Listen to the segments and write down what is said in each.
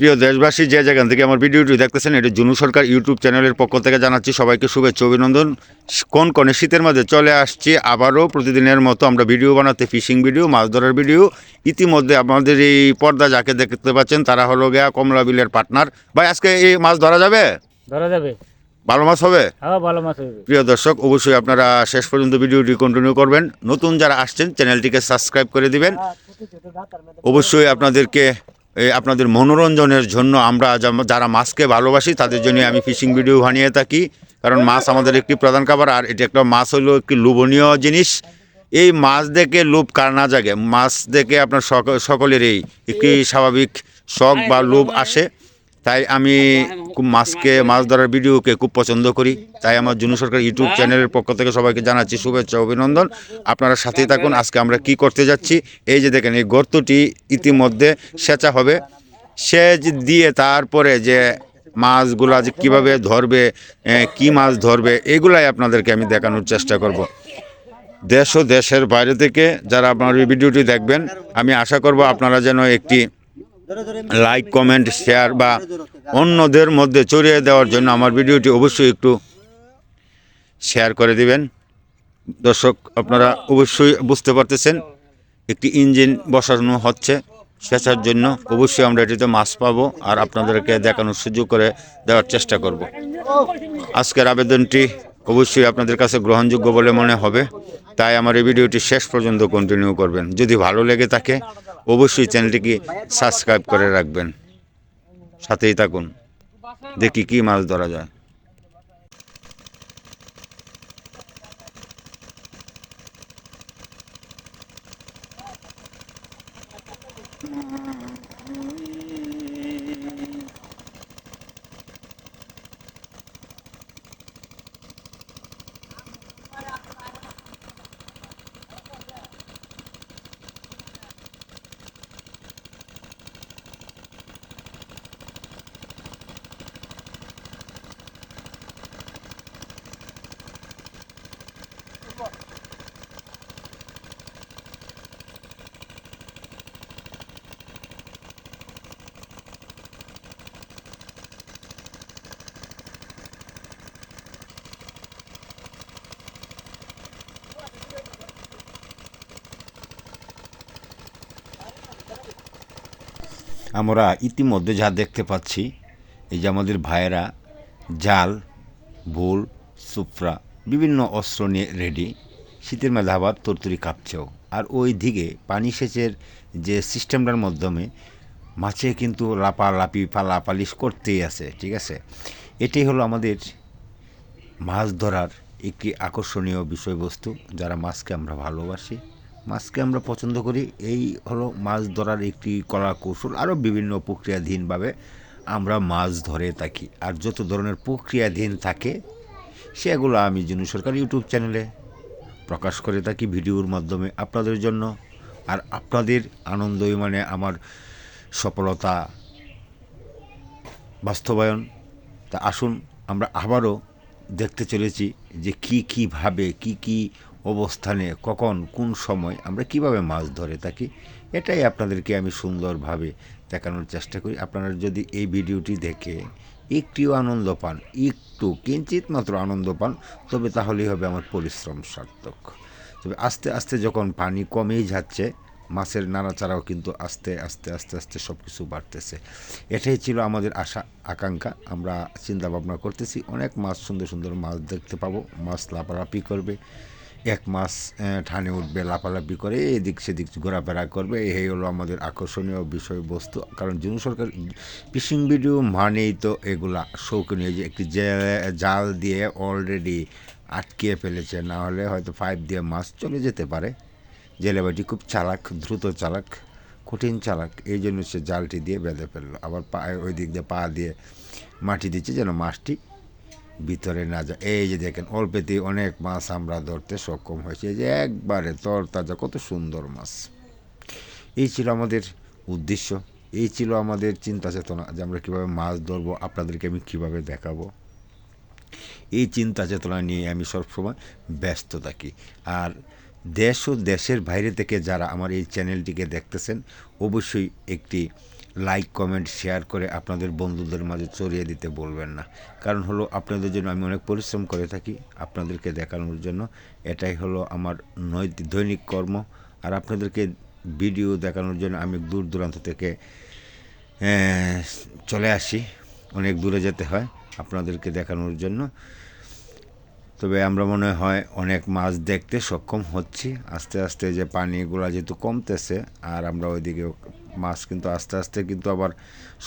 প্রিয় দেশবাসী, যে যেখান থেকে আমার ভিডিওটি দেখতেছেন, এটি জুনু সরকার ইউটিউব চ্যানেলের পক্ষ থেকে জানাচ্ছি সবাইকে শুভেচ্ছা অভিনন্দন। কোন শীতের মধ্যে চলে আসছি আবারও প্রতিদিনের মতো আমরা ভিডিও বানাতে, ফিশিং ভিডিও, মাছ ধরার ভিডিও। ইতিমধ্যে আমাদের এই পর্দা যাকে দেখতে পাচ্ছেন তারা হলো গিয়া কমলা বিলের পার্টনার। ভাই, আজকে এই মাছ ধরা যাবে? ধরা যাবে। ভালো মাছ হবে? হ্যাঁ, ভালো মাছ হবে। প্রিয় দর্শক, অবশ্যই আপনারা শেষ পর্যন্ত ভিডিওটি কন্টিনিউ করবেন। নতুন যারা আসছেন চ্যানেলটিকে সাবস্ক্রাইব করে দিবেন। অবশ্যই আপনাদের মনোরঞ্জনের জন্য আমরা যারা মাছকে ভালোবাসি তাদের জন্য আমি ফিশিং ভিডিও বানিয়ে থাকি, কারণ মাছ আমাদের একটি প্রধান খাবার। আর এটা একটা মাছ হলো একটি লোভনীয় জিনিস। এই মাছ দেখে লোভ কার না জাগে? মাছ দেখে আপনার সকলেরই একটি স্বাভাবিক শখ বা লোভ আসে। তাই আমি মাছ ধরার ভিডিওকে খুব পছন্দ করি। তাই আমার জুনু সরকার ইউটিউব চ্যানেলের পক্ষ থেকে সবাইকে জানাচ্ছি শুভেচ্ছা অভিনন্দন। আপনারা সাথেই থাকুন। আজকে আমরা কি করতে যাচ্ছি, এই যে দেখেন, এই গর্তটি ইতিমধ্যে সেচা হবে। সেচ দিয়ে তারপরে যে মাছগুলা যে কীভাবে ধরবে, কি মাছ ধরবে, এগুলাই আপনাদেরকে আমি দেখানোর চেষ্টা করব। দেশ ও দেশের বাইরে থেকে যারা আপনার এই ভিডিওটি দেখবেন, আমি আশা করব আপনারা যেন একটি লাইক, কমেন্ট, শেয়ার বা অন্যদের মধ্যে ছড়িয়ে দেওয়ার জন্য আমার ভিডিওটি অবশ্যই একটু শেয়ার করে দিবেন। দর্শক, আপনারা অবশ্যই বুঝতে পারতেছেন একটি ইঞ্জিন বসানো হচ্ছে সেচার জন্য। অবশ্যই আমরা এটিতে মাছ পাবো আর আপনাদেরকে দেখানোর সুযোগ করে দেওয়ার চেষ্টা করব। আজকের আবেদনটি অবশ্যই আপনাদের কাছে গ্রহণযোগ্য বলে মনে হবে, তাই আমার এই ভিডিওটি শেষ পর্যন্ত কন্টিনিউ করবেন। যদি ভালো লেগে থাকে অবশ্যই চ্যানেলটিকে সাবস্ক্রাইব করে রাখবেন। সাথেই থাকুন, দেখি কি মাছ ধরা যায়। আমরা ইতিমধ্যে যা দেখতে পাচ্ছি, এই যে আমাদের ভাইয়েরা জাল, ভুল, সুফরা, বিভিন্ন অস্ত্র নিয়ে রেডি। শীতের মধ্যে আবার তরতরি কাঁপছেও। আর ওই দিকে পানি সেচের যে সিস্টেমটার মাধ্যমে মাছে কিন্তু লাপালাপি পালাপালিশ করতেই আছে। ঠিক আছে, এটাই হলো আমাদের মাছ ধরার একটি আকর্ষণীয় বিষয়বস্তু। যারা মাছকে আমরা ভালোবাসি, মাছকে আমরা পছন্দ করি, এই হলো মাছ ধরার একটি কলা কৌশল। আরও বিভিন্ন প্রক্রিয়াধীনভাবে আমরা মাছ ধরে থাকি। আর যত ধরনের প্রক্রিয়াধীন থাকে সেগুলো আমি জুনু সরকার ইউটিউব চ্যানেলে প্রকাশ করে থাকি ভিডিওর মাধ্যমে আপনাদের জন্য। আর আপনাদের আনন্দই মানে আমার সফলতা বাস্তবায়ন। তা আসুন আমরা আবারও দেখতে চলেছি যে কীভাবে কী অবস্থানে কখন কোন সময় আমরা কিভাবে মাছ ধরে থাকি। এটাই আপনাদেরকে আমি সুন্দরভাবে দেখানোর চেষ্টা করি। আপনারা যদি এই ভিডিওটি দেখে একটিও আনন্দ পান, একটু কিঞ্চিত মাত্র আনন্দ পান, তবে তাহলেই হবে আমার পরিশ্রম সার্থক। তবে আস্তে আস্তে যখন পানি কমেই যাচ্ছে, মাছের নাড়াচাড়াও কিন্তু আস্তে আস্তে আস্তে আস্তে সব কিছু বাড়তেছে। এটাই ছিল আমাদের আশা আকাঙ্ক্ষা। আমরা চিন্তা ভাবনা করতেছি অনেক মাছ, সুন্দর সুন্দর মাছ দেখতে পাবো। মাছ লাফালাফি করবে, এক মাছ ঠানে উঠবে, লাফালাফি করে এদিক সেদিক ঘোরাফেরা করবে। এই হলো আমাদের আকর্ষণীয় বিষয়বস্তু। কারণ জুনু সরকার ফিশিং ভিডিও মানেই তো এগুলা শৌখিনীয়, যে একটি জাল দিয়ে অলরেডি আটকিয়ে ফেলেছে, না হলে হয়তো পাইপ দিয়ে মাছ চলে যেতে পারে। জেলে ভাইটি খুব চালাক, দ্রুত চালাক, কঠিন চালাক, এই জন্য সে জালটি দিয়ে বেঁধে ফেললো। আবার ওই দিক দিয়ে পা দিয়ে মাটি দিচ্ছে যেন মাছটি ভিতরে না যায়। এই যে দেখেন, অল্পেতেই অনেক মাছ আমরা ধরতে সক্ষম হয়েছি। এই যে একবারে তরতাজা কত সুন্দর মাছ। এই ছিল আমাদের উদ্দেশ্য, এই ছিল আমাদের চিন্তা চেতনা, যে আমরা কীভাবে মাছ ধরবো, আপনাদেরকে আমি কীভাবে দেখাবো। এই চিন্তা চেতনা নিয়ে আমি সবসময় ব্যস্ত থাকি। আর দেশ ও দেশের বাইরে থেকে যারা আমার এই চ্যানেলটিকে দেখতেছেন, অবশ্যই একটি লাইক কমেন্ট শেয়ার করে আপনাদের বন্ধুদের মাঝে ছড়িয়ে দিতে বলবেন না। কারণ হলো আপনাদের জন্য আমি অনেক পরিশ্রম করে থাকি আপনাদেরকে দেখানোর জন্য, এটাই হলো আমার দৈনিক কর্ম। আর আপনাদেরকে ভিডিও দেখানোর জন্য আমি দূর দূরান্ত থেকে চলে আসি, অনেক দূরে যেতে হয় আপনাদেরকে দেখানোর জন্য। তবে আমরা মনে হয় অনেক মাছ দেখতে সক্ষম হচ্ছি আস্তে আস্তে, যে পানিগুলো যেহেতু কমতেছে আর আমরা ওইদিকে মাছ কিন্তু আস্তে আস্তে কিন্তু আবার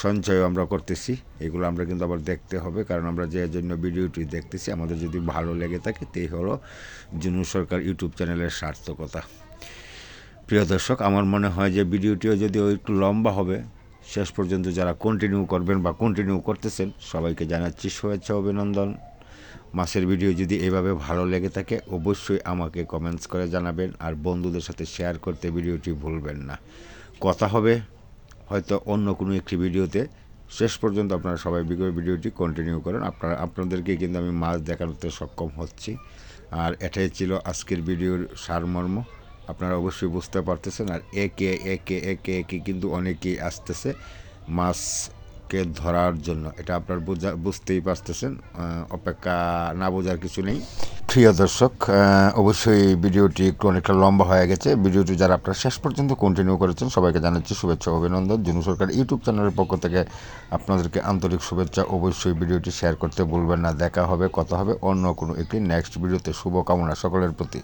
সঞ্চয় আমরা করতেছি, এগুলো আমরা কিন্তু আবার দেখতে হবে। কারণ আমরা যে জন্য ভিডিওটি দেখতেছি আমাদের যদি ভালো লেগে থাকে তাই হলো জুনু সরকার ইউটিউব চ্যানেলের সার্থকতা। প্রিয় দর্শক, আমার মনে হয় যে ভিডিওটিও যদি একটু লম্বা হবে, শেষ পর্যন্ত যারা কন্টিনিউ করবেন বা কন্টিনিউ করতেছেন সবাইকে জানাচ্ছি শুভেচ্ছা অভিনন্দন। মাছের ভিডিও যদি এভাবে ভালো লেগে থাকে অবশ্যই আমাকে কমেন্টস করে জানাবেন, আর বন্ধুদের সাথে শেয়ার করতে ভিডিওটি ভুলবেন না। কথা হবে হয়তো অন্য কোনো একটি ভিডিওতে। শেষ পর্যন্ত আপনারা সবাই ভিডিওটি কন্টিনিউ করেন, আপনাদেরকে কিন্তু আমি মাছ দেখানোতে সক্ষম হচ্ছি। আর এটাই ছিল আজকের ভিডিওর সারমর্ম, আপনারা অবশ্যই বুঝতে পারতেছেন। আর একে একে একে একে কিন্তু অনেকেই আসতেছে মাছকে ধরার জন্য, এটা আপনার বুঝতেই পারতেছেন। অপেক্ষা না বোঝার কিছু নেই। প্রিয় দর্শক, অবশ্যই ভিডিওটি একটু অনেকটা লম্বা হয়ে গেছে। ভিডিওটি যারা আপনারা শেষ পর্যন্ত কন্টিনিউ করেছেন সবাইকে জানাচ্ছি শুভেচ্ছা অভিনন্দন। জুনু সরকার ইউটিউব চ্যানেলের পক্ষ থেকে আপনাদেরকে আন্তরিক শুভেচ্ছা। অবশ্যই ভিডিওটি শেয়ার করতে ভুলবেন না। দেখা হবে, কথা হবে অন্য কোনো একটি নেক্সট ভিডিওতে। শুভকামনা সকলের প্রতি।